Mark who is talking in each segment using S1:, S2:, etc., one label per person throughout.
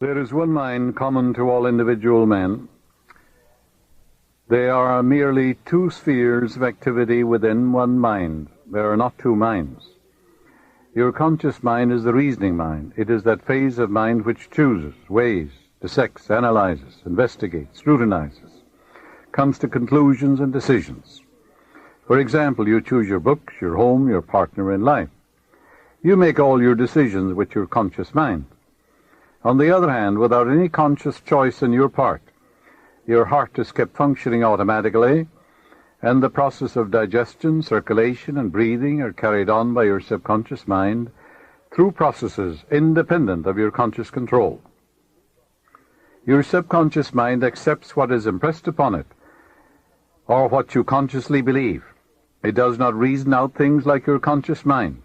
S1: There is one mind common to all individual men. They are merely two spheres of activity within one mind. There are not two minds. Your conscious mind is the reasoning mind. It is that phase of mind which chooses, weighs, dissects, analyzes, investigates, scrutinizes, comes to conclusions and decisions. For example, you choose your books, your home, your partner in life. You make all your decisions with your conscious mind. On the other hand, without any conscious choice on your part, your heart is kept functioning automatically, and the process of digestion, circulation, and breathing are carried on by your subconscious mind through processes independent of your conscious control. Your subconscious mind accepts what is impressed upon it, or what you consciously believe. It does not reason out things like your conscious mind.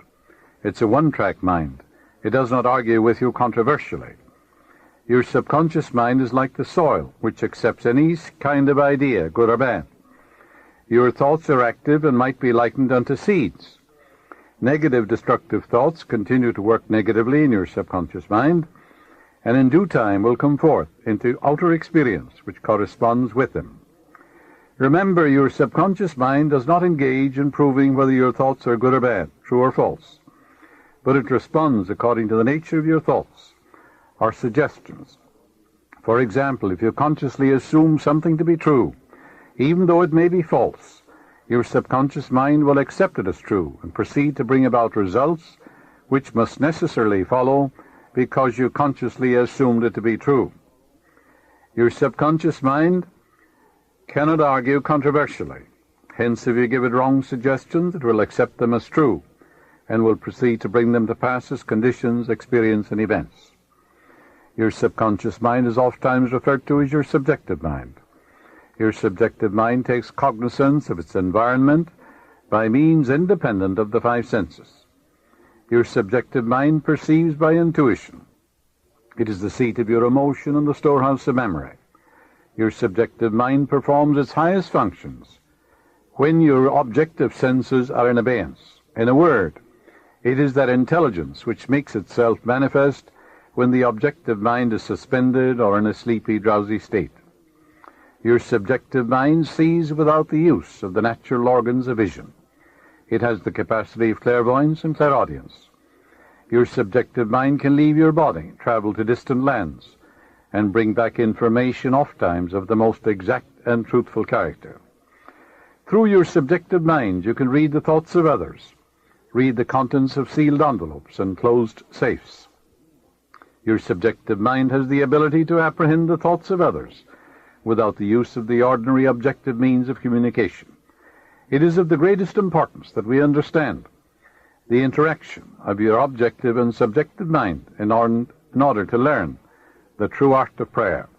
S1: It's a one-track mind. It does not argue with you controversially. Your subconscious mind is like the soil, which accepts any kind of idea, good or bad. Your thoughts are active and might be likened unto seeds. Negative, destructive thoughts continue to work negatively in your subconscious mind, and in due time will come forth into outer experience, which corresponds with them. Remember, your subconscious mind does not engage in proving whether your thoughts are good or bad, true or false, but it responds according to the nature of your thoughts or suggestions. For example, if you consciously assume something to be true, even though it may be false, your subconscious mind will accept it as true and proceed to bring about results which must necessarily follow because you consciously assumed it to be true. Your subconscious mind cannot argue controversially. Hence, if you give it wrong suggestions, it will accept them as true and will proceed to bring them to pass as conditions, experience, and events. Your subconscious mind is oftentimes referred to as your subjective mind. Your subjective mind takes cognizance of its environment by means independent of the five senses. Your subjective mind perceives by intuition. It is the seat of your emotion and the storehouse of memory. Your subjective mind performs its highest functions when your objective senses are in abeyance. In a word, it is that intelligence which makes itself manifest when the objective mind is suspended or in a sleepy, drowsy state. Your subjective mind sees without the use of the natural organs of vision. It has the capacity of clairvoyance and clairaudience. Your subjective mind can leave your body, travel to distant lands, and bring back information oftentimes of the most exact and truthful character. Through your subjective mind, you can read the thoughts of others, read the contents of sealed envelopes and closed safes. Your subjective mind has the ability to apprehend the thoughts of others without the use of the ordinary objective means of communication. It is of the greatest importance that we understand the interaction of your objective and subjective mind in order to learn the true art of prayer.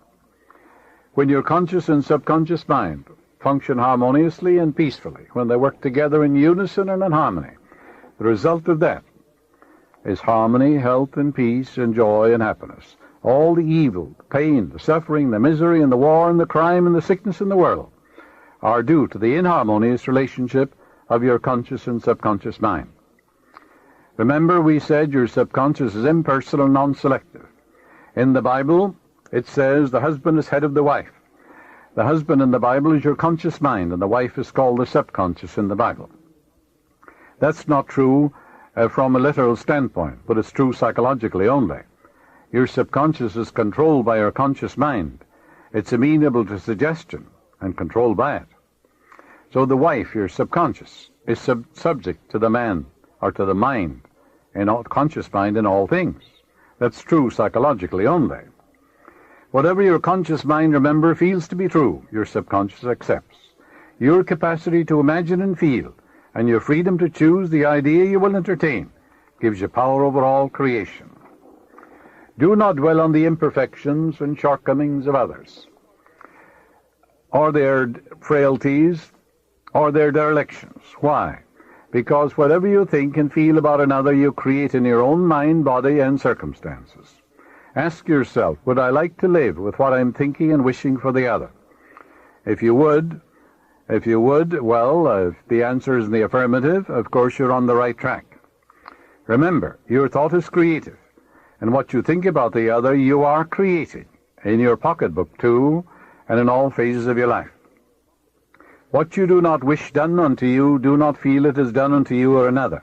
S1: When your conscious and subconscious mind function harmoniously and peacefully, when they work together in unison and in harmony, the result of that is harmony, health, and peace, and joy, and happiness. All the evil, the pain, the suffering, the misery, and the war, and the crime, and the sickness in the world are due to the inharmonious relationship of your conscious and subconscious mind. Remember, we said your subconscious is impersonal, non-selective. In the Bible, it says the husband is head of the wife. The husband in the Bible is your conscious mind, and the wife is called the subconscious in the Bible. That's not true from a literal standpoint, but it's true psychologically only. Your subconscious is controlled by your conscious mind. It's amenable to suggestion and controlled by it. So the wife, your subconscious, is subject to the man or to the mind, and conscious mind in all things. That's true psychologically only. Whatever your conscious mind, remember, feels to be true, your subconscious accepts. Your capacity to imagine and feel, and your freedom to choose the idea you will entertain, gives you power over all creation. Do not dwell on the imperfections and shortcomings of others, or their frailties, or their derelictions. Why? Because whatever you think and feel about another, you create in your own mind, body, and circumstances. Ask yourself, would I like to live with what I'm thinking and wishing for the other? If you would, well, if the answer is in the affirmative, of course you're on the right track. Remember, your thought is creative. And what you think about the other, you are creating in your pocketbook too, and in all phases of your life. What you do not wish done unto you, do not feel it is done unto you or another.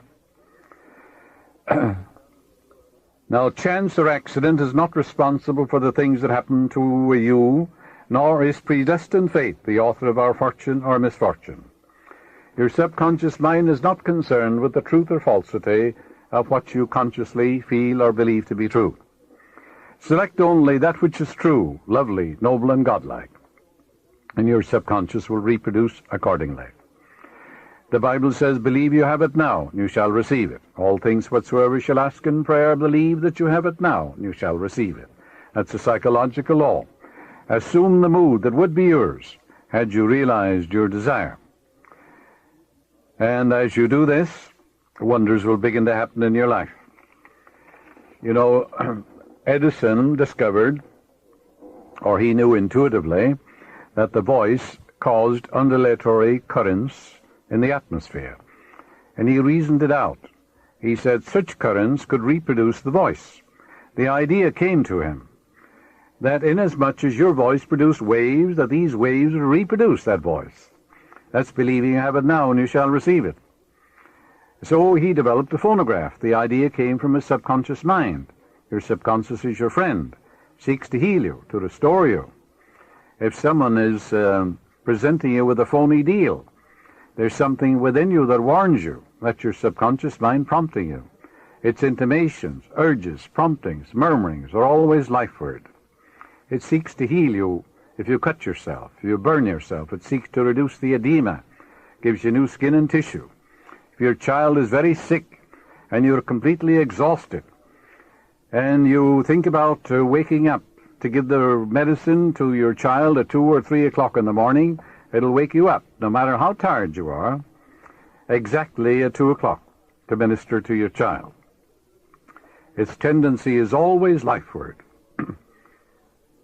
S1: Now, chance or accident is not responsible for the things that happen to you, nor is predestined fate the author of our fortune or misfortune. Your subconscious mind is not concerned with the truth or falsity of what you consciously feel or believe to be true. Select only that which is true, lovely, noble, and godlike, and your subconscious will reproduce accordingly. The Bible says, believe you have it now, and you shall receive it. All things whatsoever you shall ask in prayer, believe that you have it now, and you shall receive it. That's a psychological law. Assume the mood that would be yours had you realized your desire. And as you do this, wonders will begin to happen in your life. You know, Edison discovered, or he knew intuitively, that the voice caused undulatory currents in the atmosphere. And he reasoned it out. He said such currents could reproduce the voice. The idea came to him that inasmuch as your voice produced waves, that these waves would reproduce that voice. That's believing you have it now and you shall receive it. So he developed a phonograph. The idea came from his subconscious mind. Your subconscious is your friend, seeks to heal you, to restore you. If someone is presenting you with a phony deal, there's something within you that warns you. That's your subconscious mind prompting you. Its intimations, urges, promptings, murmurings are always life word. It seeks to heal you if you cut yourself, if you burn yourself. It seeks to reduce the edema, gives you new skin and tissue. If your child is very sick and you're completely exhausted, and you think about waking up to give the medicine to your child at 2 or 3 o'clock in the morning, it'll wake you up, no matter how tired you are, exactly at 2 o'clock to minister to your child. Its tendency is always lifeward.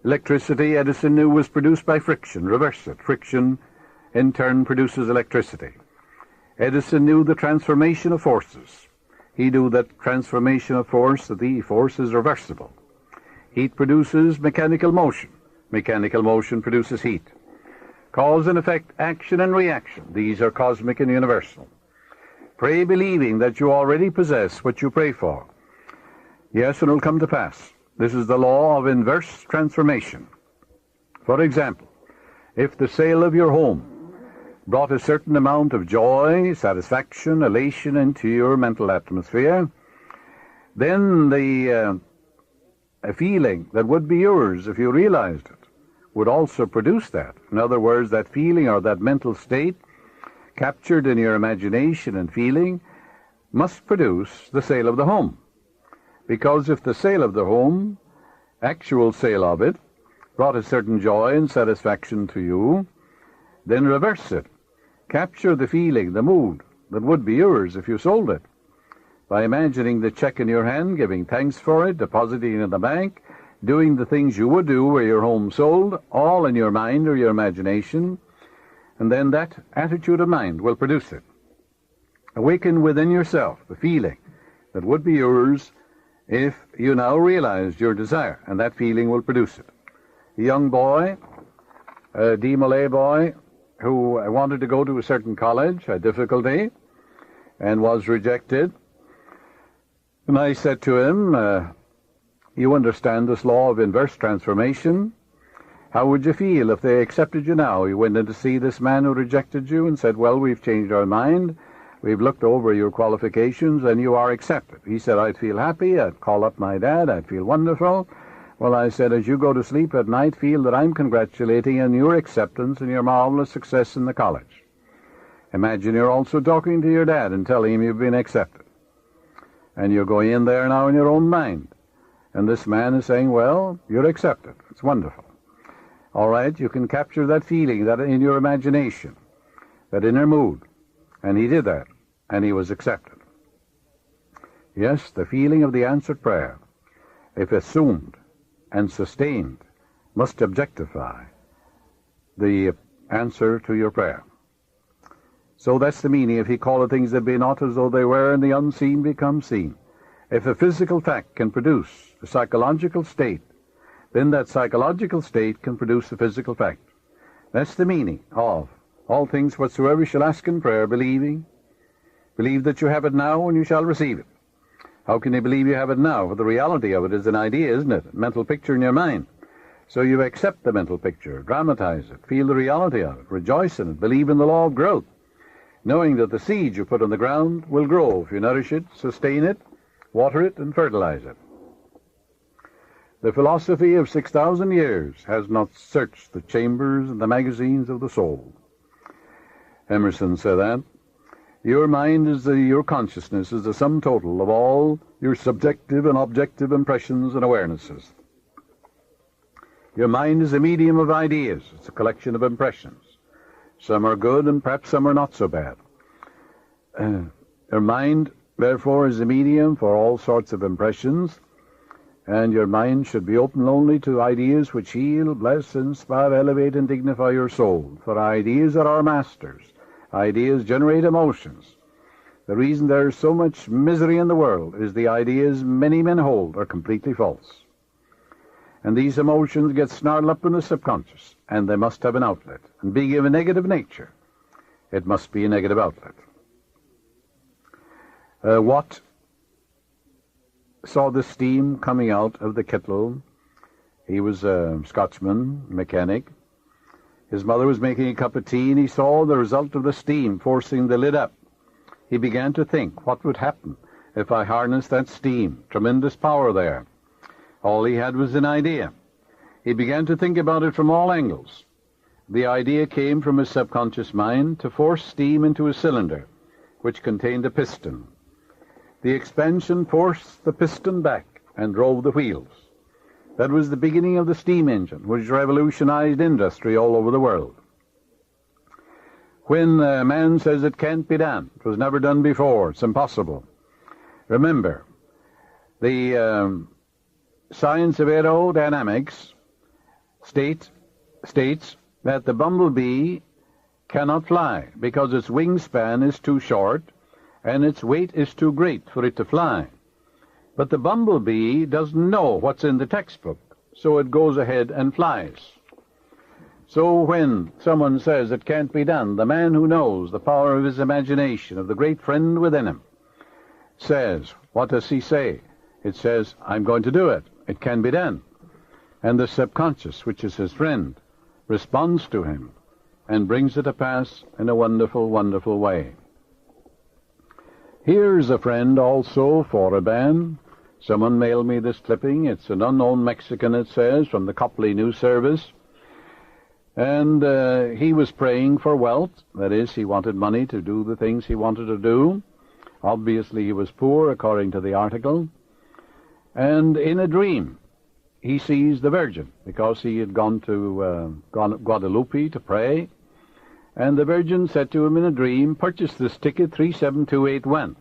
S1: Electricity, Edison knew, was produced by friction. Reverse it. Friction, in turn, produces electricity. Edison knew the transformation of forces. He knew that transformation of force, that the force is reversible. Heat produces mechanical motion. Mechanical motion produces heat. Cause and effect, action and reaction. These are cosmic and universal. Pray believing that you already possess what you pray for. Yes, and it will come to pass. This is the law of inverse transformation. For example, if the sale of your home brought a certain amount of joy, satisfaction, elation into your mental atmosphere, then the feeling that would be yours if you realized it would also produce that. In other words, that feeling or that mental state captured in your imagination and feeling must produce the sale of the home. Because if the sale of the home, actual sale of it, brought a certain joy and satisfaction to you, then reverse it. Capture the feeling, the mood that would be yours if you sold it, by imagining the check in your hand, giving thanks for it, depositing it in the bank, doing the things you would do were your home sold, all in your mind or your imagination, and then that attitude of mind will produce it. Awaken within yourself the feeling that would be yours if you now realized your desire, and that feeling will produce it. A young boy, a D-Malay boy, who wanted to go to a certain college, had difficulty, and was rejected. And I said to him, you understand this law of inverse transformation? How would you feel if they accepted you now? You went in to see this man who rejected you and said, well, we've changed our mind. We've looked over your qualifications and you are accepted. He said, I'd feel happy. I'd call up my dad. I'd feel wonderful. Well, I said, as you go to sleep at night, feel that I'm congratulating you on your acceptance and your marvelous success in the college. Imagine you're also talking to your dad and telling him you've been accepted. And you're going in there now in your own mind. And this man is saying, well, you're accepted. It's wonderful. All right, you can capture that feeling, that in your imagination, that inner mood. And he did that, and he was accepted. Yes, the feeling of the answered prayer, if assumed and sustained, must objectify the answer to your prayer. So that's the meaning. If he calleth things that be not as though they were, and the unseen become seen. If a physical fact can produce a psychological state, then that psychological state can produce a physical fact. That's the meaning of all things whatsoever you shall ask in prayer, believing. Believe that you have it now and you shall receive it. How can you believe you have it now? Well, the reality of it is an idea, isn't it? A mental picture in your mind. So you accept the mental picture, dramatize it, feel the reality of it, rejoice in it, believe in the law of growth, knowing that the seed you put on the ground will grow if you nourish it, sustain it, water it, and fertilize it. The philosophy of 6,000 years has not searched the chambers and the magazines of the soul. Emerson said that. Your mind is your consciousness is the sum total of all your subjective and objective impressions and awarenesses. Your mind is a medium of ideas. It's a collection of impressions. Some are good and perhaps some are not so bad. Your mind, therefore, is a medium for all sorts of impressions, and your mind should be open only to ideas which heal, bless, inspire, elevate, and dignify your soul. For ideas are our masters. Ideas generate emotions. The reason there is so much misery in the world is the ideas many men hold are completely false. And these emotions get snarled up in the subconscious, and they must have an outlet. And being of a negative nature, it must be a negative outlet. Watt saw the steam coming out of the kettle. He was a Scotchman, mechanic. His mother was making a cup of tea, and he saw the result of the steam forcing the lid up. He began to think, what would happen if I harnessed that steam? Tremendous power there. All he had was an idea. He began to think about it from all angles. The idea came from his subconscious mind to force steam into a cylinder, which contained a piston. The expansion forced the piston back and drove the wheels. That was the beginning of the steam engine, which revolutionized industry all over the world. When a man says it can't be done, it was never done before, it's impossible. Remember, the science of aerodynamics states that the bumblebee cannot fly because its wingspan is too short and its weight is too great for it to fly. But the bumblebee doesn't know what's in the textbook, so it goes ahead and flies. So when someone says it can't be done, the man who knows the power of his imagination, of the great friend within him, says, what does he say? It says, I'm going to do it. It can be done. And the subconscious, which is his friend, responds to him and brings it to pass in a wonderful, wonderful way. Here's a friend also for a band. Someone mailed me this clipping. It's an unknown Mexican, it says, from the Copley News Service. And he was praying for wealth. That is, he wanted money to do the things he wanted to do. Obviously, he was poor, according to the article. And in a dream, he sees the Virgin, because he had gone to Guadalupe to pray. And the Virgin said to him in a dream, purchase this ticket 37281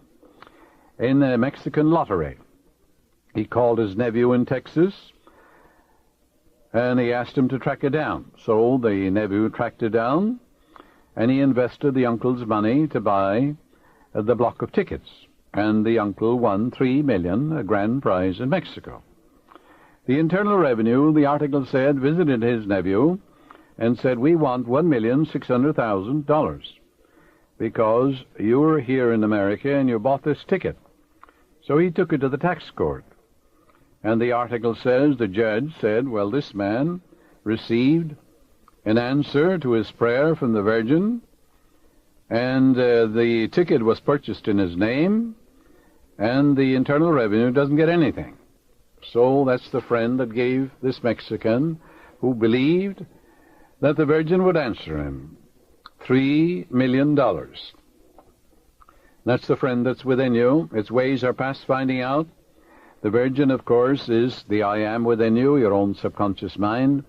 S1: in a Mexican lottery. He called his nephew in Texas, and he asked him to track it down. So the nephew tracked it down, and he invested the uncle's money to buy the block of tickets. And the uncle won $3 million, a grand prize in Mexico. The Internal Revenue, the article said, visited his nephew and said, we want $1,600,000 because you were here in America and you bought this ticket. So he took it to the tax court. And the article says, the judge said, well, this man received an answer to his prayer from the Virgin, and the ticket was purchased in his name, and the Internal Revenue doesn't get anything. So that's the friend that gave this Mexican, who believed that the Virgin would answer him, $3 million. That's the friend that's within you. Its ways are past finding out. The Virgin, of course, is the I am within you, your own subconscious mind.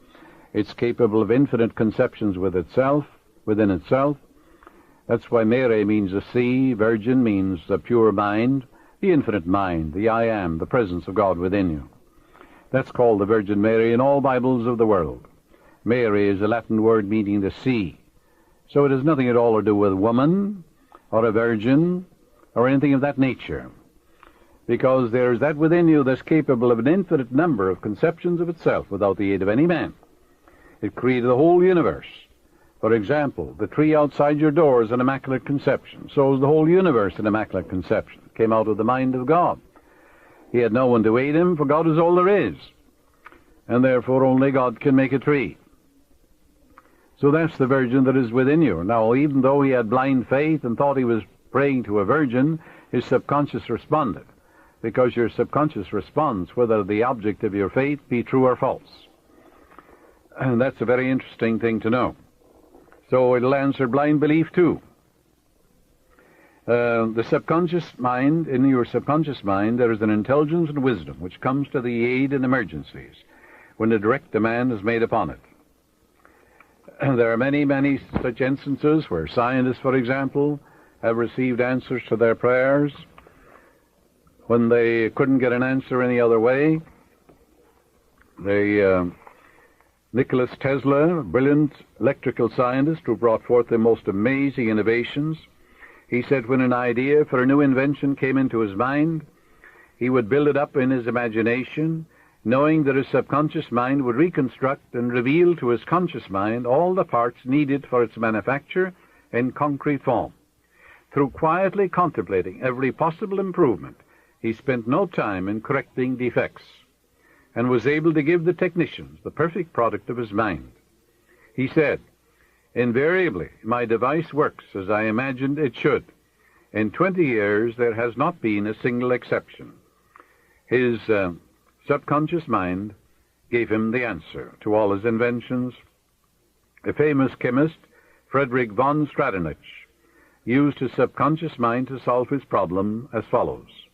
S1: It's capable of infinite conceptions within itself. That's why Mary means the sea, Virgin means the pure mind, the infinite mind, the I am, the presence of God within you. That's called the Virgin Mary in all Bibles of the world. Mary is a Latin word meaning the sea. So it has nothing at all to do with woman or a virgin or anything of that nature. because there is that within you that's capable of an infinite number of conceptions of itself without the aid of any man. It created the whole universe. For example, the tree outside your door is an immaculate conception. So is the whole universe an immaculate conception. It came out of the mind of God. He had no one to aid him, for God is all there is. And therefore only God can make a tree. So that's the virgin that is within you. Now, even though he had blind faith and thought he was praying to a virgin, his subconscious responded. Because your subconscious responds whether the object of your faith be true or false. And that's a very interesting thing to know. So it'll answer blind belief too. The subconscious mind, in your subconscious mind, there is an intelligence and wisdom which comes to the aid in emergencies when a direct demand is made upon it. And there are many, many such instances where scientists, for example, have received answers to their prayers when they couldn't get an answer any other way. Nicholas Tesla, a brilliant electrical scientist who brought forth the most amazing innovations, he said when an idea for a new invention came into his mind, he would build it up in his imagination, knowing that his subconscious mind would reconstruct and reveal to his conscious mind all the parts needed for its manufacture in concrete form. Through quietly contemplating every possible improvement, he spent no time in correcting defects, and was able to give the technicians the perfect product of his mind. He said, "Invariably, my device works as I imagined it should. In 20 years, there has not been a single exception." His subconscious mind gave him the answer to all his inventions. A famous chemist, Frederick von Stradonich, used his subconscious mind to solve his problem as follows.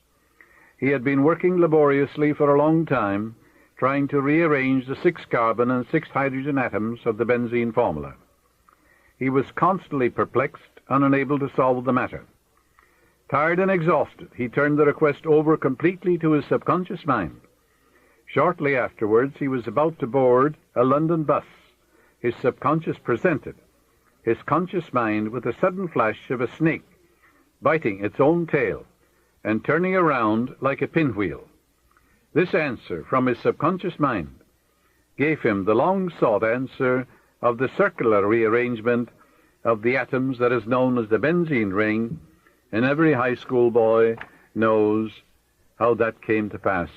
S1: He had been working laboriously for a long time, trying to rearrange the 6 carbon and 6 hydrogen atoms of the benzene formula. He was constantly perplexed and unable to solve the matter. Tired and exhausted, he turned the request over completely to his subconscious mind. Shortly afterwards, he was about to board a London bus. His subconscious presented his conscious mind with a sudden flash of a snake biting its own tail and turning around like a pinwheel. This answer from his subconscious mind gave him the long-sought answer of the circular rearrangement of the atoms that is known as the benzene ring, and every high school boy knows how that came to pass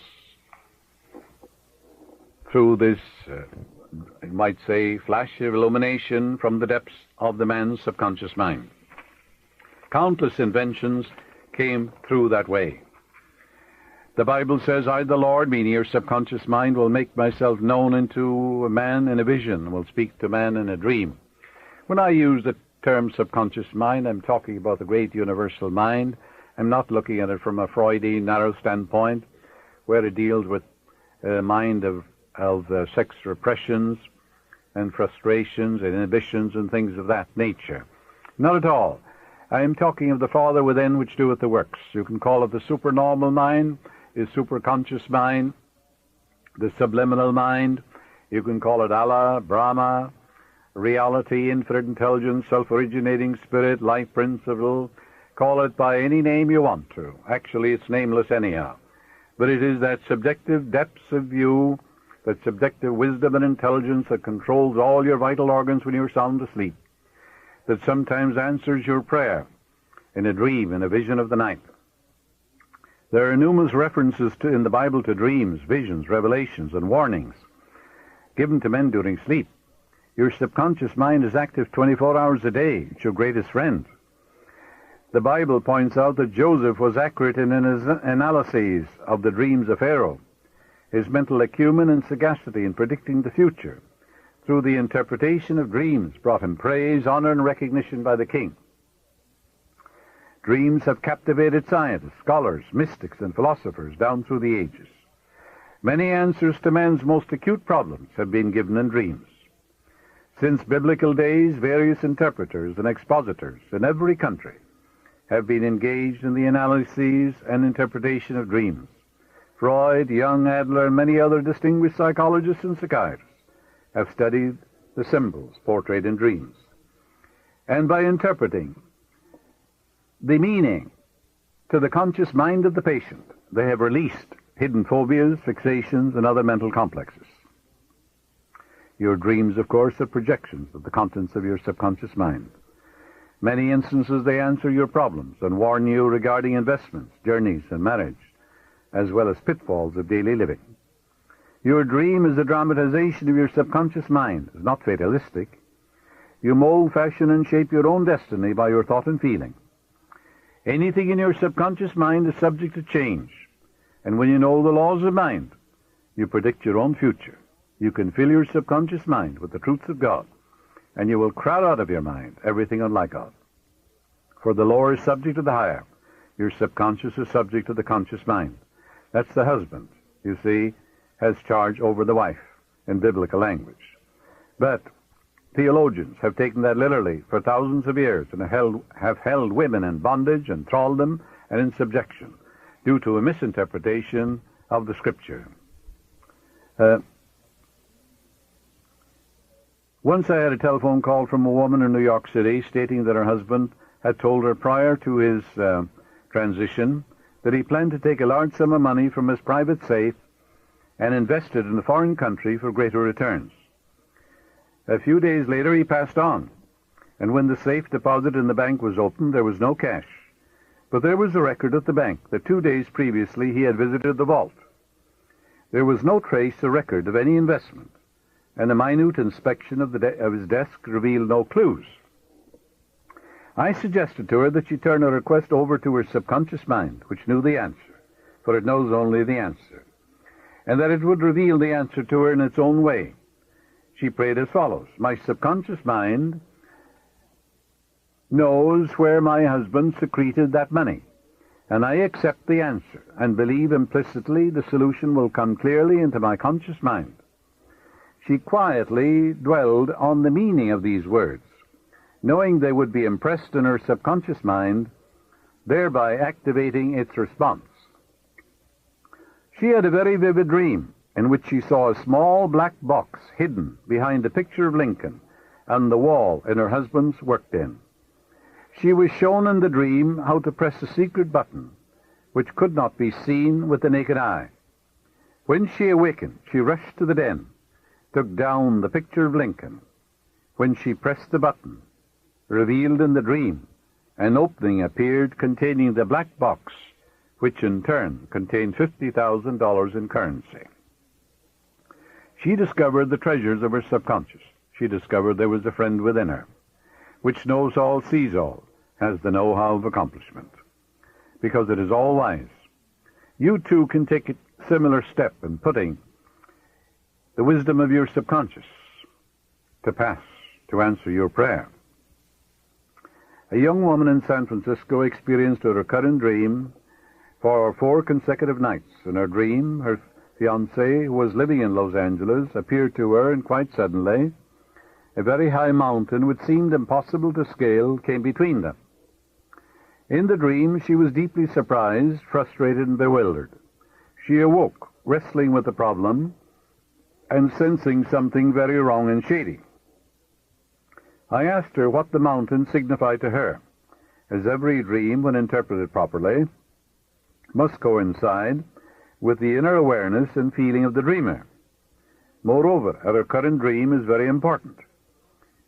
S1: through this, you might say, flash of illumination from the depths of the man's subconscious mind. Countless inventions came through that way. The Bible says, "I, the Lord," meaning your subconscious mind, "will make myself known unto a man in a vision, will speak to man in a dream." When I use the term subconscious mind, I'm talking about the great universal mind. I'm not looking at it from a Freudian narrow standpoint, where it deals with a mind of sex repressions and frustrations and inhibitions and things of that nature. Not at all. I am talking of the Father within which doeth the works. You can call it the supernormal mind, the superconscious mind, the subliminal mind. You can call it Allah, Brahma, reality, infinite intelligence, self-originating spirit, life principle. Call it by any name you want to. Actually, it's nameless anyhow. But it is that subjective depths of view, that subjective wisdom and intelligence that controls all your vital organs when you're sound asleep, that sometimes answers your prayer in a dream, in a vision of the night. There are numerous references in the Bible to dreams, visions, revelations, and warnings given to men during sleep. Your subconscious mind is active 24 hours a day. It's your greatest friend. The Bible points out that Joseph was accurate in his analyses of the dreams of Pharaoh. His mental acumen and sagacity in predicting the future through the interpretation of dreams brought him praise, honor, and recognition by the king. Dreams have captivated scientists, scholars, mystics, and philosophers down through the ages. Many answers to man's most acute problems have been given in dreams. Since biblical days, various interpreters and expositors in every country have been engaged in the analyses and interpretation of dreams. Freud, young Adler, and many other distinguished psychologists and psychiatrists have studied the symbols portrayed in dreams. And by interpreting the meaning to the conscious mind of the patient they have released hidden phobias, fixations, and other mental complexes. Your dreams, of course, are projections of the contents of your subconscious mind. Many instances they answer your problems and warn you regarding investments, journeys, and marriage, as well as pitfalls of daily living. Your dream is a dramatization of your subconscious mind. It's not fatalistic. You mold, fashion, and shape your own destiny by your thought and feeling. Anything in your subconscious mind is subject to change, and when you know the laws of mind, you predict your own future. You can fill your subconscious mind with the truths of God, and you will crowd out of your mind everything unlike God. For the lower is subject to the higher. Your subconscious is subject to the conscious mind. That's the husband, you see, has charge over the wife in biblical language. But theologians have taken that literally for thousands of years and have held women in bondage and thraldom and in subjection due to a misinterpretation of the Scripture. Once I had a telephone call from a woman in New York City stating that her husband had told her prior to his transition that he planned to take a large sum of money from his private safe and invest it in a foreign country for greater returns. A few days later he passed on, and when the safe deposit in the bank was opened, there was no cash. But there was a record at the bank that 2 days previously he had visited the vault. There was no trace or record of any investment, and a minute inspection of his desk revealed no clues. I suggested to her that she turn her request over to her subconscious mind, which knew the answer, for it knows only the answer, and that it would reveal the answer to her in its own way. She prayed as follows: my subconscious mind knows where my husband secreted that money, and I accept the answer and believe implicitly the solution will come clearly into my conscious mind. She quietly dwelled on the meaning of these words, knowing they would be impressed in her subconscious mind, thereby activating its response. She had a very vivid dream in which she saw a small black box hidden behind a picture of Lincoln on the wall in her husband's work den. She was shown in the dream how to press a secret button which could not be seen with the naked eye. When she awakened, she rushed to the den, took down the picture of Lincoln. When she pressed the button, revealed in the dream, an opening appeared containing the black box, which in turn contained $50,000 in currency. She discovered the treasures of her subconscious. She discovered there was a friend within her, which knows all, sees all, has the know-how of accomplishment, because it is all-wise. You too can take a similar step in putting the wisdom of your subconscious to pass, to answer your prayer. A young woman in San Francisco experienced a recurrent dream for 4 consecutive nights. In her dream, her fiancé, who was living in Los Angeles, appeared to her, and quite suddenly, a very high mountain, which seemed impossible to scale, came between them. In the dream, she was deeply surprised, frustrated, and bewildered. She awoke, wrestling with the problem and sensing something very wrong and shady. I asked her what the mountain signified to her, as every dream, when interpreted properly, must coincide with the inner awareness and feeling of the dreamer. Moreover, a recurrent dream is very important,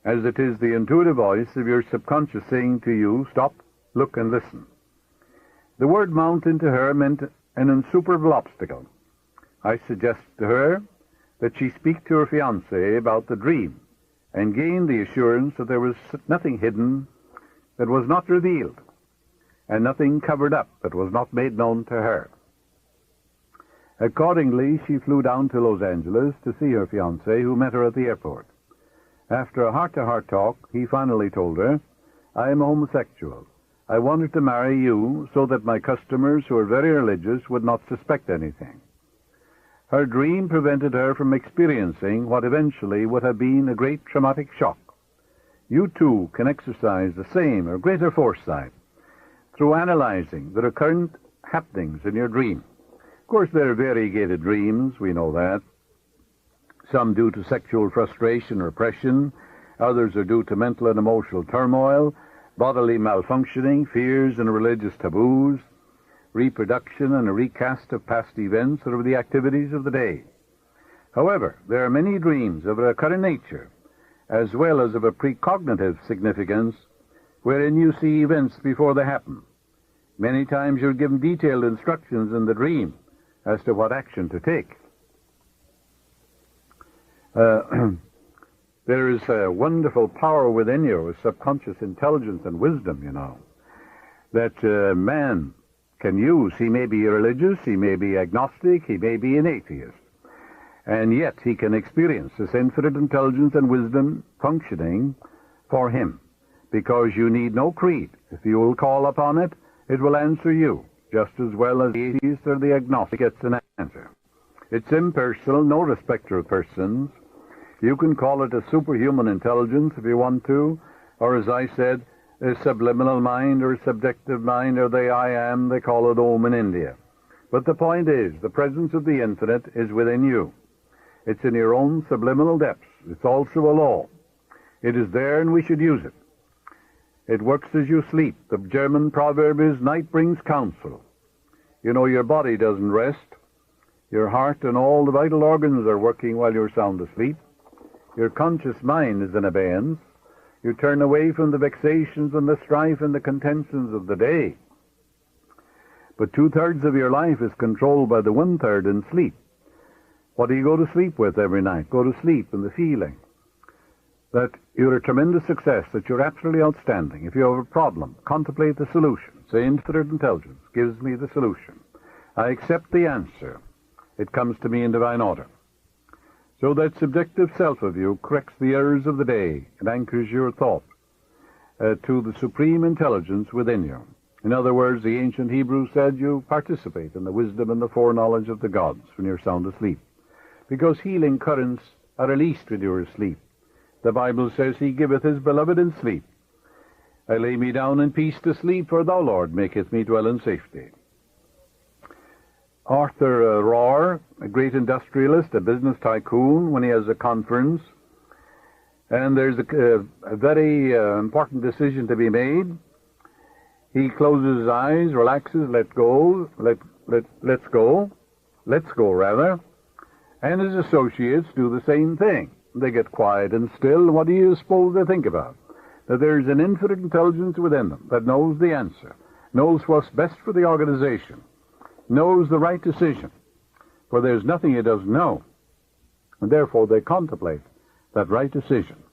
S1: as it is the intuitive voice of your subconscious saying to you, stop, look, and listen. The word mountain to her meant an insuperable obstacle. I suggested to her that she speak to her fiancé about the dream and gain the assurance that there was nothing hidden that was not revealed, and nothing covered up that was not made known to her. Accordingly, she flew down to Los Angeles to see her fiancé, who met her at the airport. After a heart-to-heart talk, he finally told her, I am a homosexual. I wanted to marry you so that my customers, who are very religious, would not suspect anything. Her dream prevented her from experiencing what eventually would have been a great traumatic shock. You too can exercise the same or greater foresight through analyzing the recurrent happenings in your dream. Of course, there are variegated dreams, we know that. Some due to sexual frustration or repression, others are due to mental and emotional turmoil, bodily malfunctioning, fears and religious taboos. reproduction and a recast of past events or of the activities of the day. However, there are many dreams of a recurrent nature, as well as of a precognitive significance, wherein you see events before they happen. Many times you're given detailed instructions in the dream as to what action to take. There is a wonderful power within you, a subconscious intelligence and wisdom, that man can use. He may be religious, he may be agnostic, he may be an atheist, and yet he can experience this infinite intelligence and wisdom functioning for him, because you need no creed. If you will call upon it, it will answer you, just as well as the atheist or the agnostic gets an answer. It's impersonal, no respecter of persons. You can call it a superhuman intelligence if you want to, or as I said, a subliminal mind or a subjective mind, or the I am, they call it Om in India. But the point is, the presence of the infinite is within you. It's in your own subliminal depths. It's also a law. It is there and we should use it. It works as you sleep. The German proverb is, night brings counsel. Your body doesn't rest. Your heart and all the vital organs are working while you're sound asleep. Your conscious mind is in abeyance. You turn away from the vexations and the strife and the contentions of the day. But 2/3 of your life is controlled by the 1/3 in sleep. What do you go to sleep with every night? Go to sleep in the feeling that you're a tremendous success, that you're absolutely outstanding. If you have a problem, contemplate the solution. Say, infinite intelligence gives me the solution. I accept the answer. It comes to me in divine order. So that subjective self of you corrects the errors of the day and anchors your thought to the supreme intelligence within you. In other words, the ancient Hebrews said you participate in the wisdom and the foreknowledge of the gods when you're sound asleep, because healing currents are released when you're asleep. The Bible says, He giveth His beloved in sleep. I lay me down in peace to sleep, for Thou, Lord, maketh me dwell in safety. Arthur Rohr, a great industrialist, a business tycoon, when he has a conference, and there's a very important decision to be made, he closes his eyes, relaxes, let's go, and his associates do the same thing. They get quiet and still. What do you suppose they think about? That there's an infinite intelligence within them that knows the answer, knows what's best for the organization, knows the right decision, for there's nothing it doesn't know. And therefore they contemplate that right decision,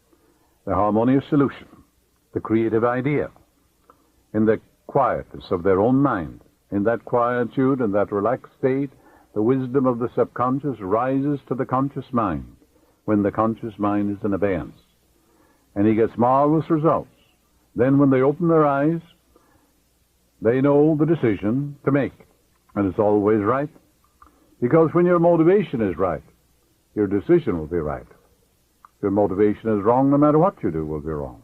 S1: the harmonious solution, the creative idea, in the quietness of their own mind. In that quietude and that relaxed state, the wisdom of the subconscious rises to the conscious mind, when the conscious mind is in abeyance. And he gets marvelous results. Then when they open their eyes, they know the decision to make. And it's always right. Because when your motivation is right, your decision will be right. If your motivation is wrong, no matter what you do will be wrong.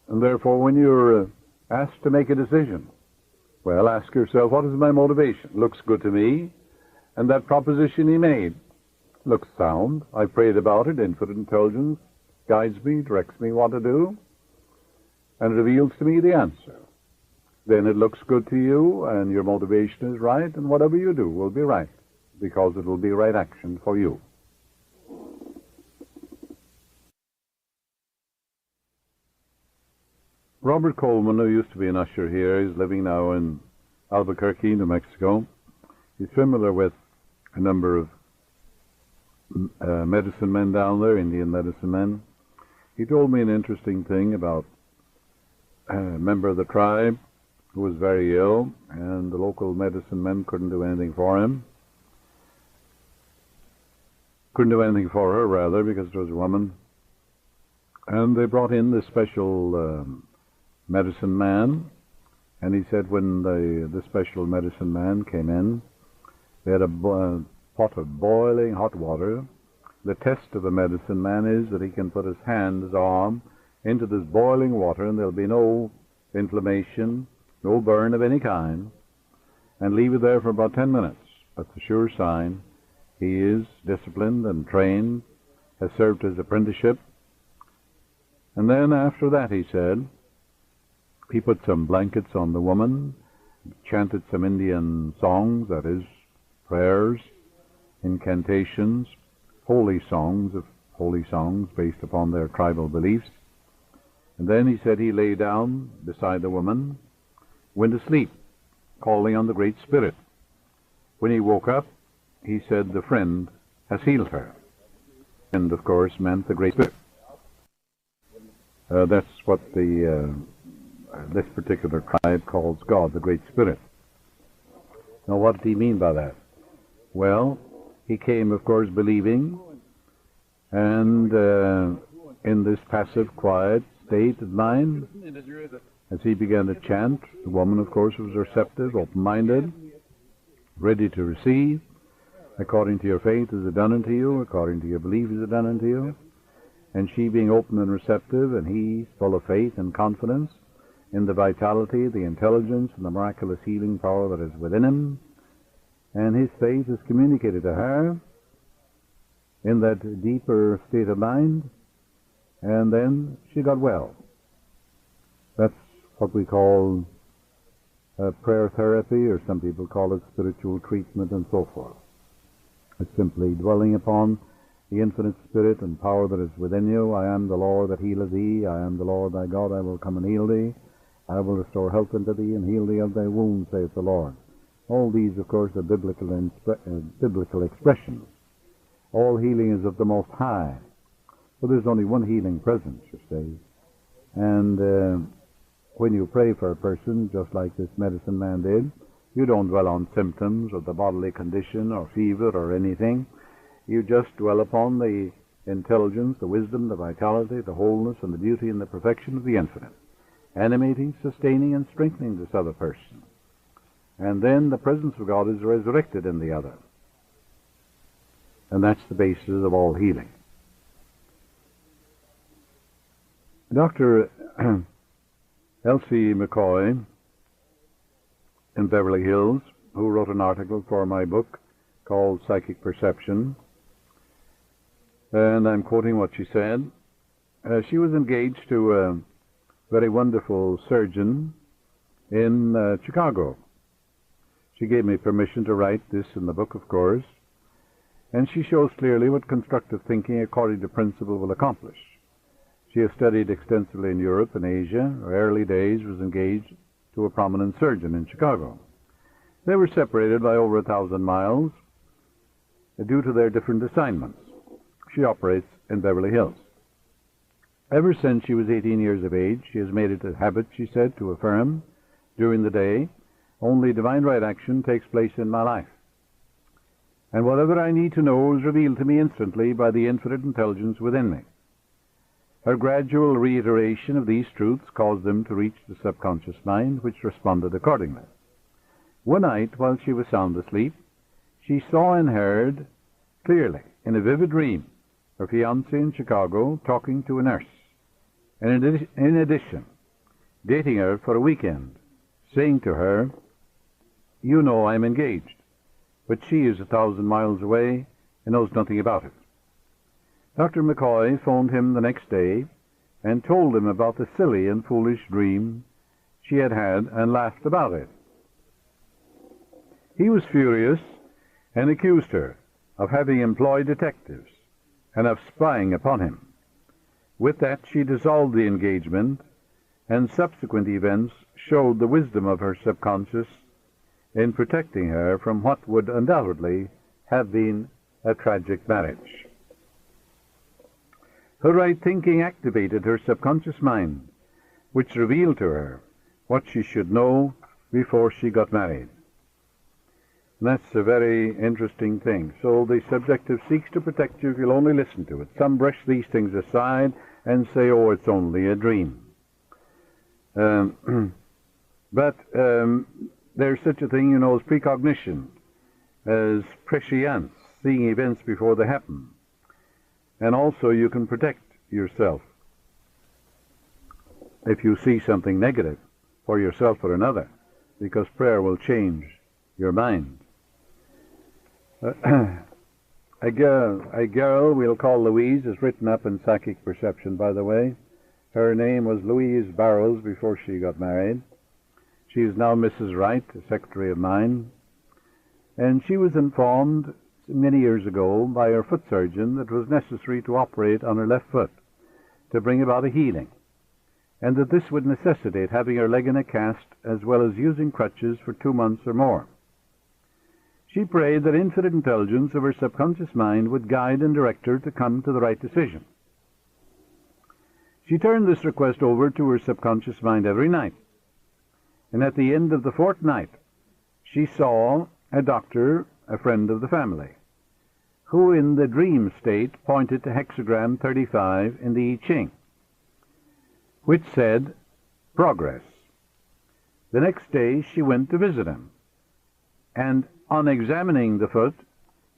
S1: And therefore, when you're asked to make a decision, well, ask yourself, what is my motivation? Looks good to me. And that proposition he made looks sound. I prayed about it. Infinite intelligence guides me, directs me what to do, and reveals to me the answer. Then it looks good to you, and your motivation is right, and whatever you do will be right, because it will be right action for you. Robert Coleman, who used to be an usher here, is living now in Albuquerque, New Mexico. He's familiar with a number of medicine men down there, Indian medicine men. He told me an interesting thing about a member of the tribe who was very ill, and the local medicine men couldn't do anything for him. Couldn't do anything for her, rather, because it was a woman. And they brought in this special medicine man, and he said when the special medicine man came in, they had a pot of boiling hot water. The test of a medicine man is that he can put his hand, his arm, into this boiling water, and there'll be no inflammation, no burn of any kind, and leave it there for about 10 minutes. That's a sure sign he is disciplined and trained, has served his apprenticeship. And then after that, he said, he put some blankets on the woman, chanted some Indian songs, that is, prayers, incantations, holy songs based upon their tribal beliefs. And then he said he lay down beside the woman, went to sleep, calling on the Great Spirit. When he woke up, he said the friend has healed her. And of course meant the Great Spirit. That's what this particular tribe calls God, the Great Spirit. Now what did he mean by that? Well, he came, of course, believing, and in this passive, quiet state of mind, as he began to chant, the woman, of course, was receptive, open-minded, ready to receive. According to your faith is it done unto you, according to your belief is it done unto you. And she being open and receptive, and he full of faith and confidence in the vitality, the intelligence, and the miraculous healing power that is within him. And his faith is communicated to her in that deeper state of mind, and then she got well. That's what we call prayer therapy, or some people call it spiritual treatment, and so forth. It's simply dwelling upon the infinite spirit and power that is within you. I am the Lord that healeth thee. I am the Lord thy God. I will come and heal thee. I will restore health unto thee and heal thee of thy wounds, saith the Lord. All these, of course, are biblical expressions. All healing is of the Most High. But there's only one healing presence, you see. And when you pray for a person, just like this medicine man did, you don't dwell on symptoms of the bodily condition or fever or anything. You just dwell upon the intelligence, the wisdom, the vitality, the wholeness, and the beauty and the perfection of the infinite, animating, sustaining, and strengthening this other person. And then the presence of God is resurrected in the other. And that's the basis of all healing. Dr. Elsie McCoy in Beverly Hills, who wrote an article for my book called Psychic Perception, and I'm quoting what she said. She was engaged to a very wonderful surgeon in Chicago. She gave me permission to write this in the book, of course, and she shows clearly what constructive thinking according to principle will accomplish. She has studied extensively in Europe and Asia. Her early days was engaged to a prominent surgeon in Chicago. They were separated by over 1,000 miles due to their different assignments. She operates in Beverly Hills. Ever since she was 18 years of age, she has made it a habit, she said, to affirm during the day, only divine right action takes place in my life. And whatever I need to know is revealed to me instantly by the infinite intelligence within me. Her gradual reiteration of these truths caused them to reach the subconscious mind, which responded accordingly. One night, while she was sound asleep, she saw and heard clearly, in a vivid dream, her fiancé in Chicago talking to a nurse, and in addition, dating her for a weekend, saying to her, "You know I'm engaged," but she is 1,000 miles away and knows nothing about it. Dr. McCoy phoned him the next day and told him about the silly and foolish dream she had had and laughed about it. He was furious and accused her of having employed detectives and of spying upon him. With that, she dissolved the engagement, and subsequent events showed the wisdom of her subconscious in protecting her from what would undoubtedly have been a tragic marriage. Her right thinking activated her subconscious mind, which revealed to her what she should know before she got married. And that's a very interesting thing. So the subjective seeks to protect you if you'll only listen to it. Some brush these things aside and say, oh, it's only a dream. But there's such a thing, as precognition, as prescience, seeing events before they happen. And also you can protect yourself if you see something negative for yourself or another, because prayer will change your mind. A girl we'll call Louise is written up in Psychic Perception, by the way. Her name was Louise Barrows before she got married. She is now Mrs. Wright, a secretary of mine, and she was informed many years ago by her foot surgeon that it was necessary to operate on her left foot to bring about a healing, and that this would necessitate having her leg in a cast as well as using crutches for 2 months or more. She prayed that infinite intelligence of her subconscious mind would guide and direct her to come to the right decision. She turned this request over to her subconscious mind every night, and at the end of the fortnight she saw a doctor, a friend of the family, who in the dream state pointed to hexagram 35 in the I Ching, which said, progress. The next day she went to visit him, and on examining the foot,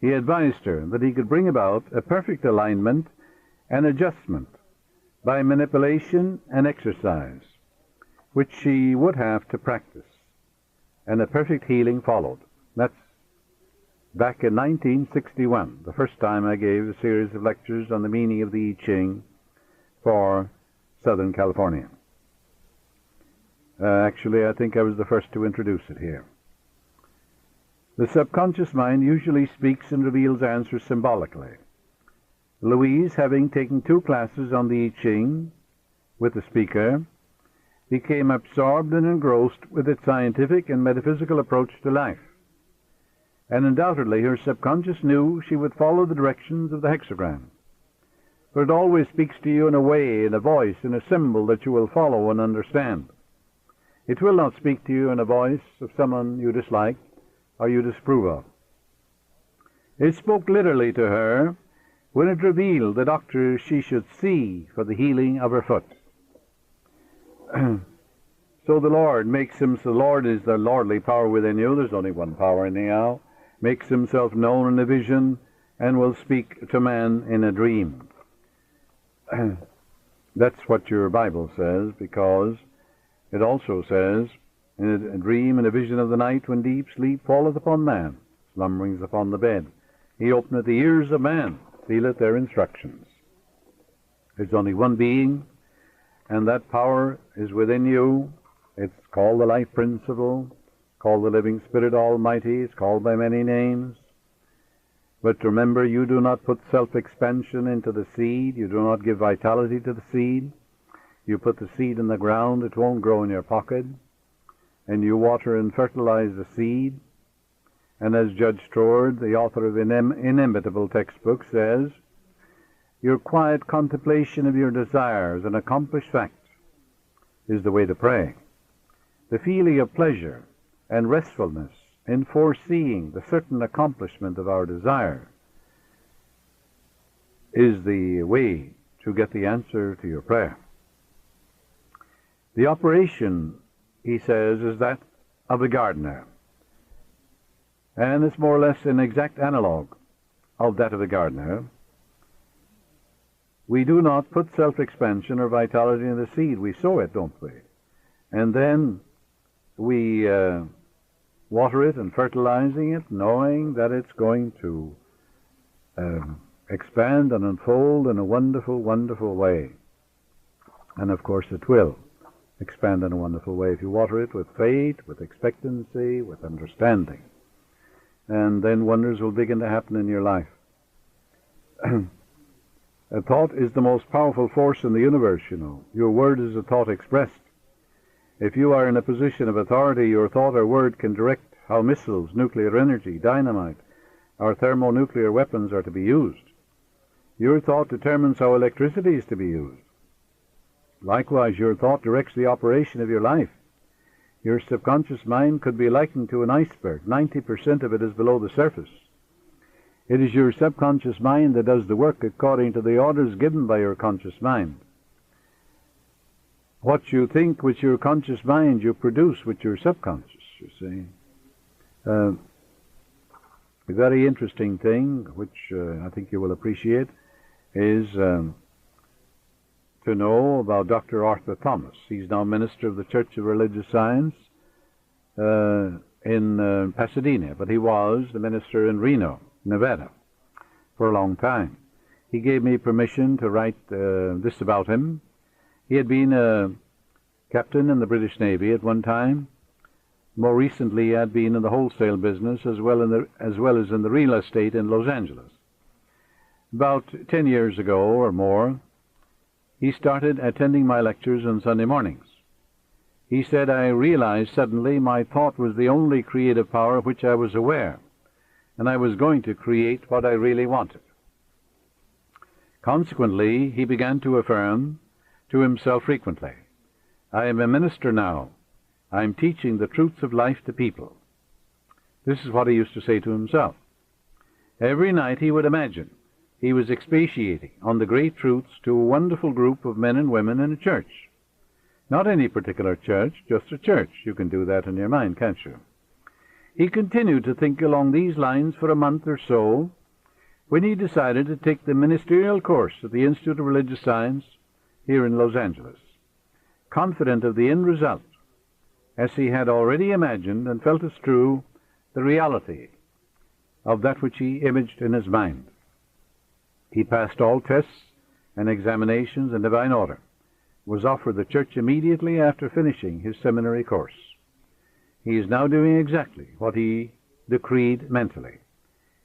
S1: he advised her that he could bring about a perfect alignment and adjustment by manipulation and exercise, which she would have to practice, and a perfect healing followed. That's back in 1961, the first time I gave a series of lectures on the meaning of the I Ching for Southern California. Actually, I think I was the first to introduce it here. The subconscious mind usually speaks and reveals answers symbolically. Louise, having taken 2 classes on the I Ching with the speaker, became absorbed and engrossed with its scientific and metaphysical approach to life. And undoubtedly her subconscious knew she would follow the directions of the hexagram. For it always speaks to you in a way, in a voice, in a symbol that you will follow and understand. It will not speak to you in a voice of someone you dislike or you disapprove of. It spoke literally to her when it revealed the doctor she should see for the healing of her foot. So the Lord makes him, so the Lord is the lordly power within you. There's only one power anyhow. Makes himself known in a vision and will speak to man in a dream. That's what your Bible says, because it also says, in a dream and a vision of the night, when deep sleep falleth upon man, slumberings upon the bed, he openeth the ears of man, feeleth their instructions. There's only one being, and that power is within you. It's called the life principle, called the living Spirit Almighty. It's called by many names. But remember, you do not put self-expansion into the seed. You do not give vitality to the seed. You put the seed in the ground, it won't grow in your pocket. And you water and fertilize the seed. And as Judge Strord, the author of inimitable textbook, says, your quiet contemplation of your desires and accomplished facts is the way to pray. The feeling of pleasure and restfulness in foreseeing the certain accomplishment of our desire is the way to get the answer to your prayer. The operation, he says, is that of a gardener, and it's more or less an exact analog of that of a gardener. We do not put self-expansion or vitality in the seed. We sow it, don't we? And then we water it and fertilizing it, knowing that it's going to expand and unfold in a wonderful, wonderful way. And of course it will expand in a wonderful way if you water it with faith, with expectancy, with understanding. And then wonders will begin to happen in your life. A thought is the most powerful force in the universe, you know. Your word is a thought expressed. If you are in a position of authority, your thought or word can direct how missiles, nuclear energy, dynamite, or thermonuclear weapons are to be used. Your thought determines how electricity is to be used. Likewise, your thought directs the operation of your life. Your subconscious mind could be likened to an iceberg. 90% of it is below the surface. It is your subconscious mind that does the work according to the orders given by your conscious mind. What you think with your conscious mind, you produce with your subconscious, you see. A very interesting thing, which I think you will appreciate, is to know about Dr. Arthur Thomas. He's now minister of the Church of Religious Science in Pasadena, but he was the minister in Reno, Nevada, for a long time. He gave me permission to write this about him. He had been a captain in the British Navy at one time, More recently, he had been in the wholesale business as well as in the real estate in Los Angeles. About 10 years ago or more, he started attending my lectures on Sunday mornings. He said, I realized suddenly my thought was the only creative power of which I was aware, and I was going to create what I really wanted. Consequently, he began to affirm to himself frequently, I am a minister now. I am teaching the truths of life to people. This is what he used to say to himself. Every night he would imagine he was expatiating on the great truths to a wonderful group of men and women in a church. Not any particular church, just a church. You can do that in your mind, can't you? He continued to think along these lines for a month or so when he decided to take the ministerial course at the Institute of Religious Science here in Los Angeles, confident of the end result, as he had already imagined and felt as true the reality of that which he imaged in his mind. He passed all tests and examinations in divine order, was offered the church immediately after finishing his seminary course. He is now doing exactly what he decreed mentally.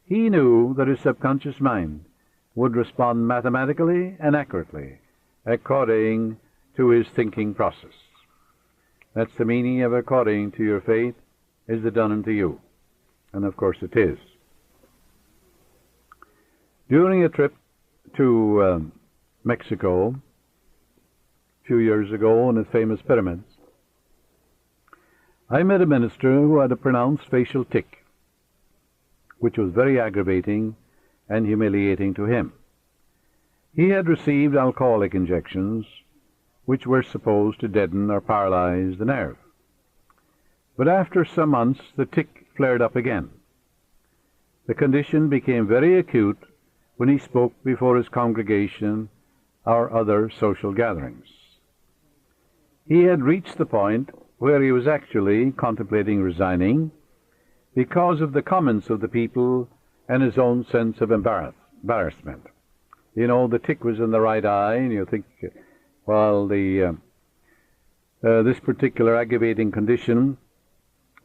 S1: He knew that his subconscious mind would respond mathematically and accurately according to his thinking process. That's the meaning of according to your faith is it done unto you. And of course it is. During a trip to Mexico a few years ago in its famous pyramids, I met a minister who had a pronounced facial tic, which was very aggravating and humiliating to him. He had received alcoholic injections, which were supposed to deaden or paralyze the nerve. But after some months, the tic flared up again. The condition became very acute when he spoke before his congregation or other social gatherings. He had reached the point where he was actually contemplating resigning because of the comments of the people and his own sense of embarrassment. You know, the tic was in the right eye, and you think, well, this particular aggravating condition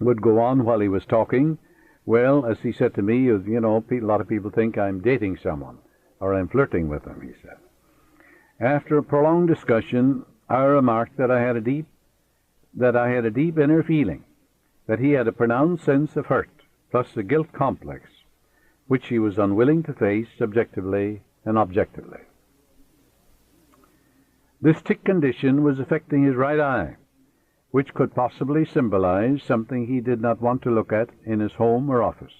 S1: would go on while he was talking. Well, as he said to me, you know, a lot of people think I'm dating someone or I'm flirting with them, he said. After a prolonged discussion, I remarked that I had a deep inner feeling that he had a pronounced sense of hurt, plus a guilt complex, which he was unwilling to face subjectively and objectively. This tic condition was affecting his right eye, which could possibly symbolize something he did not want to look at in his home or office.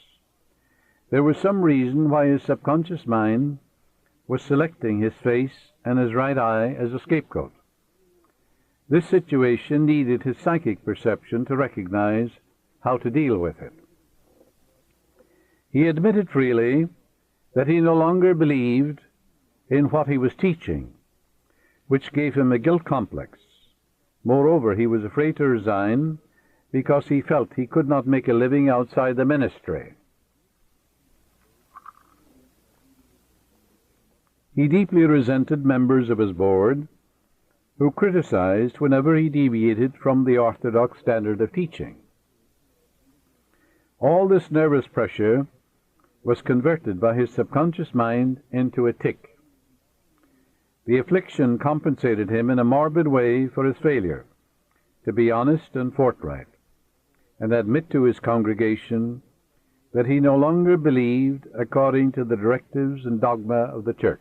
S1: There was some reason why his subconscious mind was selecting his face and his right eye as a scapegoat. This situation needed his psychic perception to recognize how to deal with it. He admitted freely that he no longer believed in what he was teaching, which gave him a guilt complex. Moreover, he was afraid to resign because he felt he could not make a living outside the ministry. He deeply resented members of his board who criticized whenever he deviated from the orthodox standard of teaching. All this nervous pressure was converted by his subconscious mind into a tic. The affliction compensated him in a morbid way for his failure to be honest and forthright, and admit to his congregation that he no longer believed according to the directives and dogma of the church.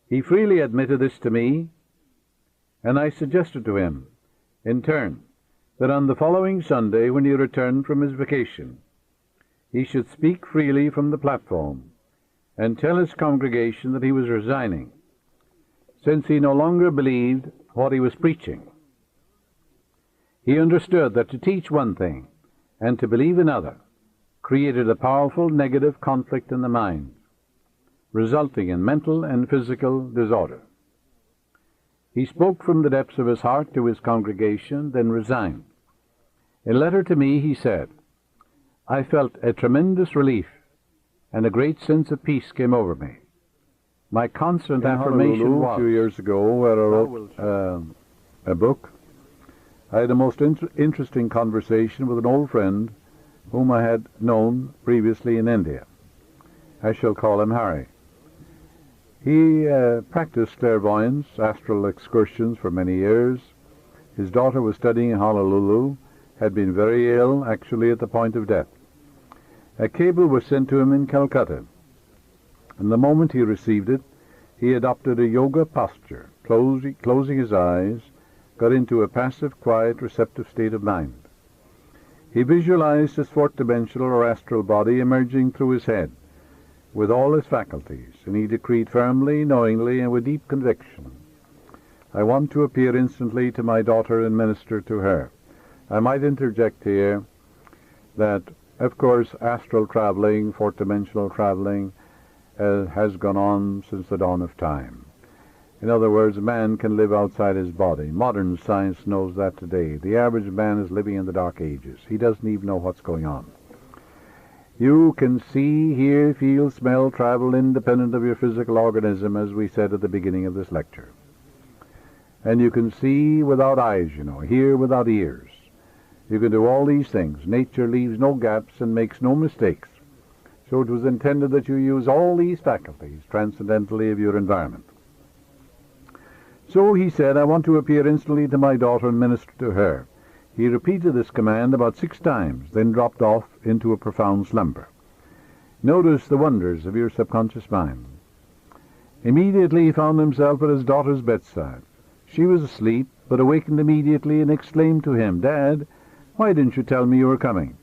S1: He freely admitted this to me, and I suggested to him, in turn, that on the following Sunday, when he returned from his vacation, he should speak freely from the platform and tell his congregation that he was resigning, since he no longer believed what he was preaching. He understood that to teach one thing and to believe another created a powerful negative conflict in the mind, resulting in mental and physical disorder. He spoke from the depths of his heart to his congregation, then resigned. In a letter to me, he said, I felt a tremendous relief, and a great sense of peace came over me. My constant affirmation was... A few years ago, where I wrote a book I had a most interesting conversation with an old friend whom I had known previously in India. I shall call him Harry. He practiced clairvoyance, astral excursions for many years. His daughter was studying in Honolulu, had been very ill, actually at the point of death. A cable was sent to him in Calcutta, and the moment he received it, he adopted a yoga posture, closing his eyes, got into a passive, quiet, receptive state of mind. He visualized his fourth-dimensional or astral body emerging through his head with all his faculties, and he decreed firmly, knowingly, and with deep conviction, "I want to appear instantly to my daughter and minister to her." I might interject here that, of course, astral traveling, fourth-dimensional traveling, has gone on since the dawn of time. In other words, man can live outside his body. Modern science knows that today. The average man is living in the Dark Ages. He doesn't even know what's going on. You can see, hear, feel, smell, travel independent of your physical organism, as we said at the beginning of this lecture. And you can see without eyes, hear without ears. You can do all these things. Nature leaves no gaps and makes no mistakes. So it was intended that you use all these faculties transcendentally of your environment. So he said, "I want to appear instantly to my daughter and minister to her." He repeated this command about 6 times, then dropped off into a profound slumber. Notice the wonders of your subconscious mind. Immediately he found himself at his daughter's bedside. She was asleep, but awakened immediately and exclaimed to him, "Dad, why didn't you tell me you were coming?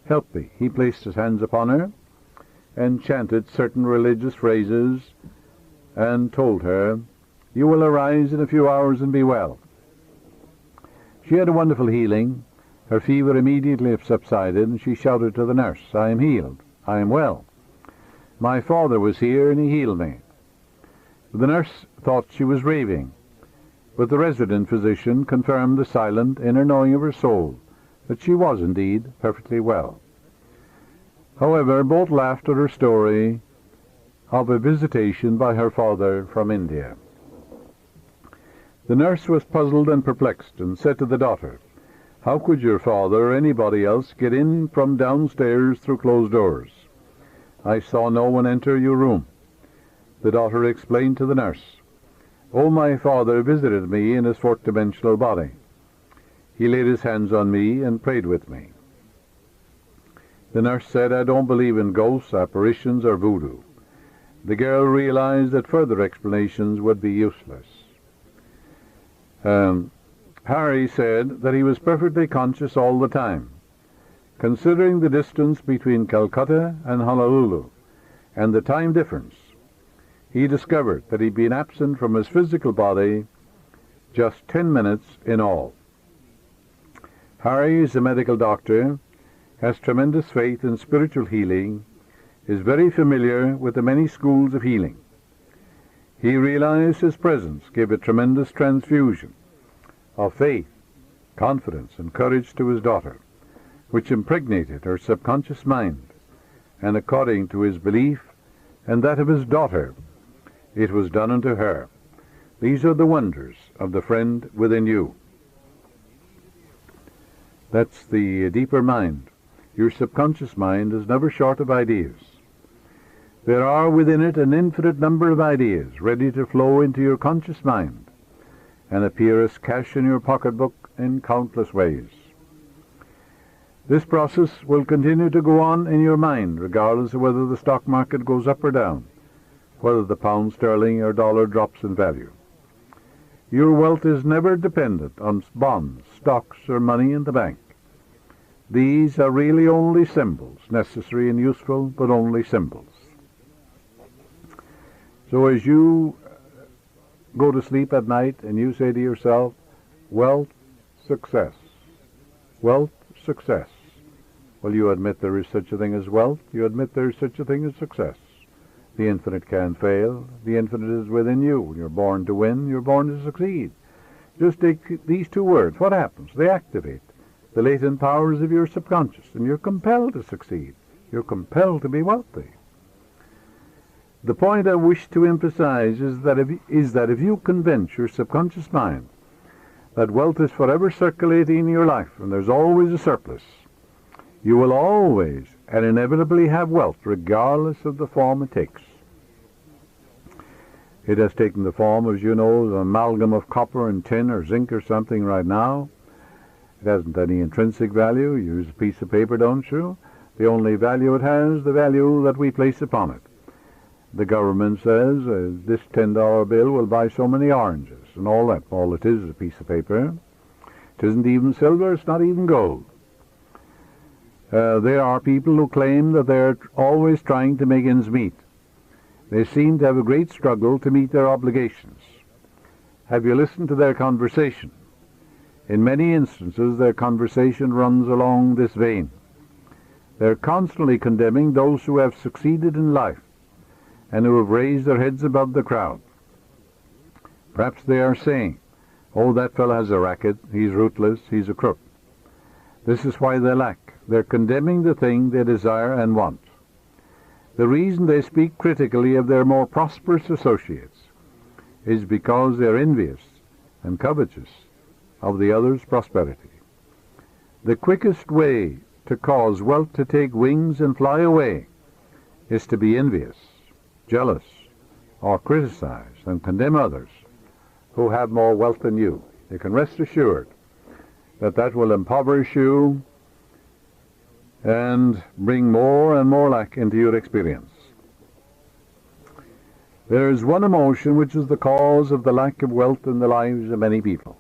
S1: Help me." He placed his hands upon her and chanted certain religious phrases and told her, "You will arise in a few hours and be well." She had a wonderful healing. Her fever immediately subsided, and she shouted to the nurse, "I am healed. I am well. My father was here, and he healed me." The nurse thought she was raving, but the resident physician confirmed the silent inner knowing of her soul, that she was indeed perfectly well. However, both laughed at her story of a visitation by her father from India. The nurse was puzzled and perplexed, and said to the daughter, "How could your father or anybody else get in from downstairs through closed doors? I saw no one enter your room." The daughter explained to the nurse, "Oh, my father visited me in his fourth-dimensional body. He laid his hands on me and prayed with me." The nurse said, "I don't believe in ghosts, apparitions, or voodoo." The girl realized that further explanations would be useless. Harry said that he was perfectly conscious all the time. Considering the distance between Calcutta and Honolulu and the time difference, he discovered that he'd been absent from his physical body just 10 minutes in all. Harry is a medical doctor, has tremendous faith in spiritual healing, is very familiar with the many schools of healing. He realized his presence gave a tremendous transfusion of faith, confidence, and courage to his daughter, which impregnated her subconscious mind, and according to his belief and that of his daughter, it was done unto her. These are the wonders of the friend within you. That's the deeper mind. Your subconscious mind is never short of ideas. There are within it an infinite number of ideas ready to flow into your conscious mind and appear as cash in your pocketbook in countless ways. This process will continue to go on in your mind, regardless of whether the stock market goes up or down, whether the pound sterling or dollar drops in value. Your wealth is never dependent on bonds, stocks, or money in the bank. These are really only symbols, necessary and useful, but only symbols. So as you go to sleep at night and you say to yourself, wealth, success, wealth, success. Well, you admit there is such a thing as wealth. You admit there is such a thing as success. The infinite can't fail. The infinite is within you. You're born to win. You're born to succeed. Just take these 2 words. What happens? They activate the latent powers of your subconscious, and you're compelled to succeed. You're compelled to be wealthy. The point I wish to emphasize is that if you convince your subconscious mind that wealth is forever circulating in your life, and there's always a surplus. You will always and inevitably have wealth, regardless of the form it takes. It has taken the form, as you know, an amalgam of copper and tin or zinc or something right now. It hasn't any intrinsic value. You use a piece of paper, don't you? The only value it has, the value that we place upon it. The government says this $10 bill will buy so many oranges and all that. All it is a piece of paper. It isn't even silver, it's not even gold. There are people who claim that they're always trying to make ends meet. They seem to have a great struggle to meet their obligations. Have you listened to their conversation? In many instances, their conversation runs along this vein. They're constantly condemning those who have succeeded in life and who have raised their heads above the crowd. Perhaps they are saying, "Oh, that fellow has a racket, he's ruthless, he's a crook." This is why they lack. They're condemning the thing they desire and want. The reason they speak critically of their more prosperous associates is because they're envious and covetous of the other's prosperity. The quickest way to cause wealth to take wings and fly away is to be envious, jealous, or criticize and condemn others who have more wealth than you. You can rest assured that that will impoverish you and bring more and more lack into your experience. There is one emotion which is the cause of the lack of wealth in the lives of many people.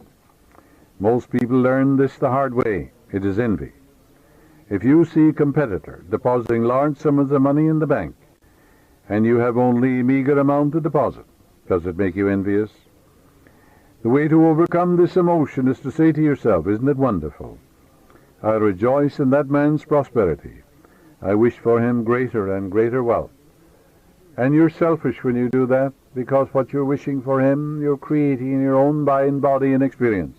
S1: Most people learn this the hard way. It is envy. If you see a competitor depositing large sums of money in the bank, and you have only a meager amount to deposit, does it make you envious? The way to overcome this emotion is to say to yourself, "Isn't it wonderful? I rejoice in that man's prosperity. I wish for him greater and greater wealth." And you're selfish when you do that, because what you're wishing for him, you're creating in your own mind, body, and experience.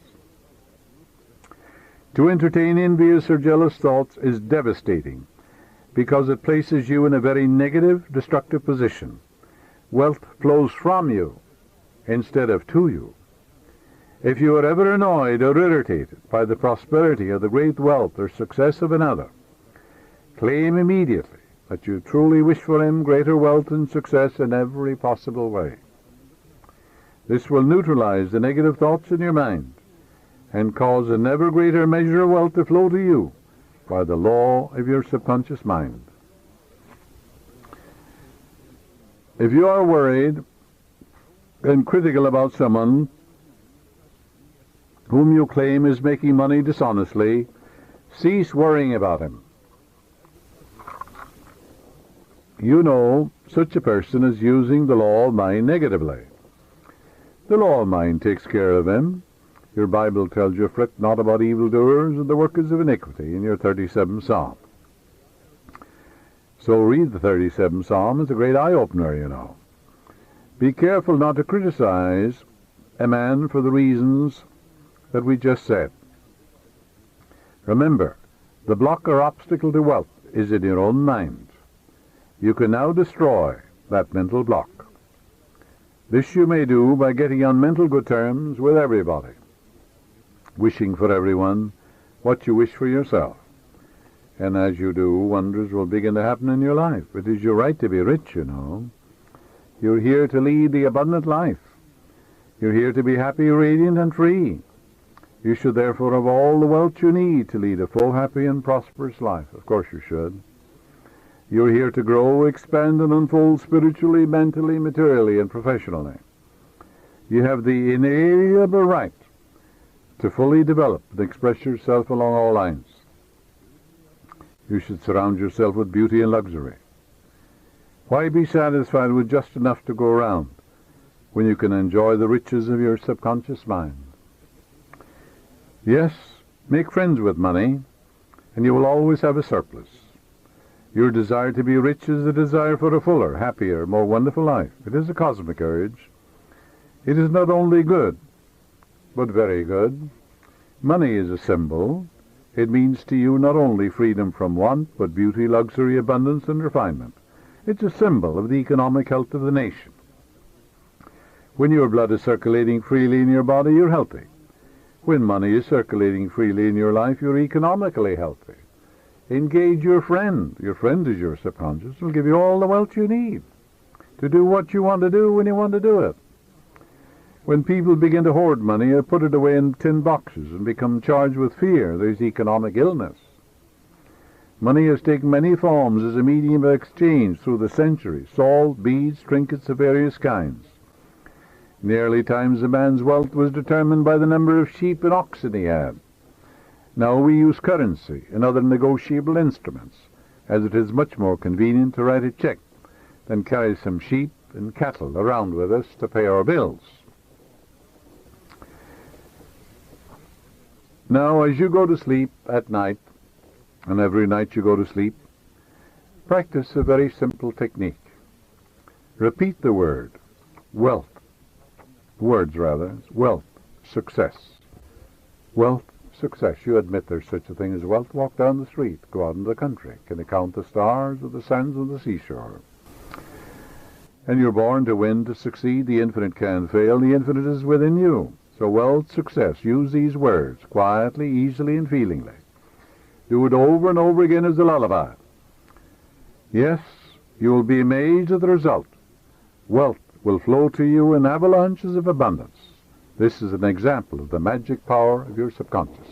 S1: To entertain envious or jealous thoughts is devastating, because it places you in a very negative, destructive position. Wealth flows from you instead of to you. If you are ever annoyed or irritated by the prosperity or the great wealth or success of another, claim immediately that you truly wish for him greater wealth and success in every possible way. This will neutralize the negative thoughts in your mind and cause an ever greater measure of wealth to flow to you by the law of your subconscious mind. If you are worried and critical about someone whom you claim is making money dishonestly, cease worrying about him. You know such a person is using the law of mind negatively. The law of mind takes care of him. Your Bible tells you, "Fret not about evildoers and the workers of iniquity," in your 37th Psalm. So read the 37th Psalm. It's a great eye-opener, you know. Be careful not to criticize a man for the reasons that we just said. Remember, the block or obstacle to wealth is in your own mind. You can now destroy that mental block. This you may do by getting on mental good terms with everybody, wishing for everyone what you wish for yourself. And as you do, wonders will begin to happen in your life. It is your right to be rich, you know. You're here to lead the abundant life. You're here to be happy, radiant, and free. You should therefore have all the wealth you need to lead a full, happy, and prosperous life. Of course you should. You're here to grow, expand, and unfold spiritually, mentally, materially, and professionally. You have the inalienable right to fully develop and express yourself along all lines. You should surround yourself with beauty and luxury. Why be satisfied with just enough to go around when you can enjoy the riches of your subconscious mind? Yes, make friends with money, and you will always have a surplus. Your desire to be rich is the desire for a fuller, happier, more wonderful life. It is a cosmic urge. It is not only good, but very good. Money is a symbol. It means to you not only freedom from want, but beauty, luxury, abundance, and refinement. It's a symbol of the economic health of the nation. When your blood is circulating freely in your body, you're healthy. When money is circulating freely in your life, you're economically healthy. Engage your friend. Your friend is your subconscious. Will give you all the wealth you need to do what you want to do when you want to do it. When people begin to hoard money or put it away in tin boxes and become charged with fear, there's economic illness. Money has taken many forms as a medium of exchange through the centuries: salt, beads, trinkets of various kinds. In the early times, a man's wealth was determined by the number of sheep and oxen he had. Now we use currency and other negotiable instruments, as it is much more convenient to write a check than carry some sheep and cattle around with us to pay our bills. Now, as you go to sleep at night, and every night you go to sleep, practice a very simple technique. Repeat the word, wealth. Words, rather. Wealth, success. Wealth, success. You admit there's such a thing as wealth. Walk down the street. Go out into the country. Can you count the stars or the sands on the seashore? And you're born to win, to succeed. The infinite can't fail. The infinite is within you. So wealth, success. Use these words quietly, easily, and feelingly. Do it over and over again as a lullaby. Yes, you will be amazed at the result. Wealth will flow to you in avalanches of abundance. This is an example of the magic power of your subconscious.